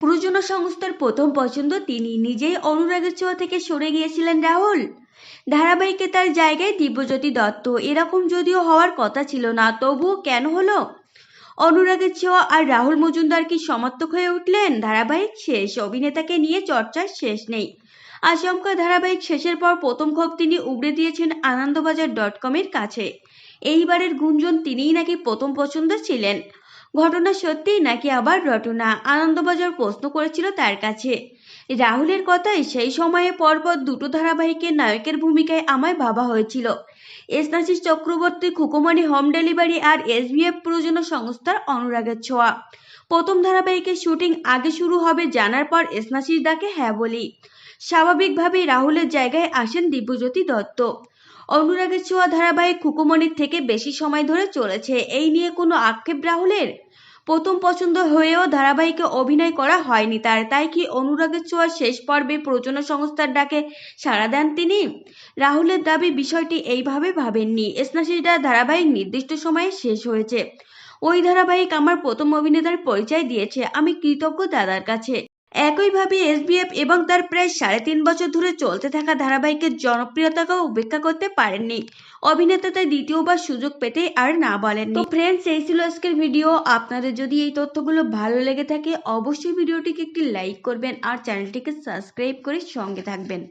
প্রযোজনা সংস্থার প্রথম পছন্দ তিনি নিজেই অনুরাগের ছোঁয়া থেকে সরে গিয়েছিলেন রাহুল। ধারাবাহিকে তার জায়গায় দিব্যজ্যোতি দত্ত, এরকম যদিও হওয়ার কথা ছিল না, তবুও কেন হলো? অনুরাগের ছোঁয়া আর রাহুল মজুমদার কি সমর্থক হয়ে উঠলেন? ধারাবাহিক শেষ, অভিনেতাকে নিয়ে চর্চার শেষ নেই। আচমকা ধারাবাহিক শেষের পর প্রথম ক্ষোভ তিনি উগড়ে দিয়েছেন আনন্দবাজার.com-এর কাছে। এইবারের গুঞ্জন তিনিই নাকি প্রথম পছন্দ ছিলেন। ঘটনা সত্যি নাকি আবার রটনা? আনন্দবাজার প্রশ্ন করেছিল তার কাছে। রাহুলের কথাই সেই সময়ে পরপর দুটো ধারাবাহিকের নায়কের ভূমিকায় আমায় ভাবা হয়েছিল। স্নেহাশিস চক্রবর্তী খুকুমনি হোম ডেলিভারি আর SBF প্রযোজনা সংস্থার অনুরাগের ছোঁয়া। প্রথম ধারাবাহিকের শুটিং আগে শুরু হবে জানার পর স্নেহাশিস দাকে হ্যাঁ বলি। স্বাভাবিকভাবেই রাহুলের জায়গায় আসেন দিব্যজ্যোতি দত্ত। অনুরাগের ছোঁয়া ধারাবাহিক খুকুমনির থেকে বেশি সময় ধরে চলেছে, এই নিয়ে কোনো আক্ষেপ রাহুলের? প্রথম পছন্দ হয়েও ধারাবাহিকে অভিনয় করা হয়নি তার, তাই কি অনুরাগের ছোঁয়ার শেষ পর্বে প্রযোজনা সংস্থার ডাকে সাড়া দেন তিনি? রাহুলের দাবি বিষয়টি এইভাবে ভাবেননি। স্নেহাশিস ধারাবাহিক নির্দিষ্ট সময়ে শেষ হয়েছে, ওই ধারাবাহিক আমার প্রথম অভিনেতার পরিচয় দিয়েছে, আমি কৃতজ্ঞ দাদার কাছে। একইভাবে SBF এবং তার প্রায় 3.5 বছর ধরে চলতে থাকা ধারাবাহিকের জনপ্রিয়তাকেও উপেক্ষা করতে পারেননি অভিনেতা, তাই দ্বিতীয়বার সুযোগ পেতে আর না বলেননি। তো ফ্রেন্ডস, এই ছিল আজকের ভিডিও। আপনাদের যদি এই তথ্যগুলো ভালো লেগে থাকে অবশ্যই ভিডিওটিকে একটি লাইক করবেন আর চ্যানেলটিকে সাবস্ক্রাইব করে সঙ্গে থাকবেন।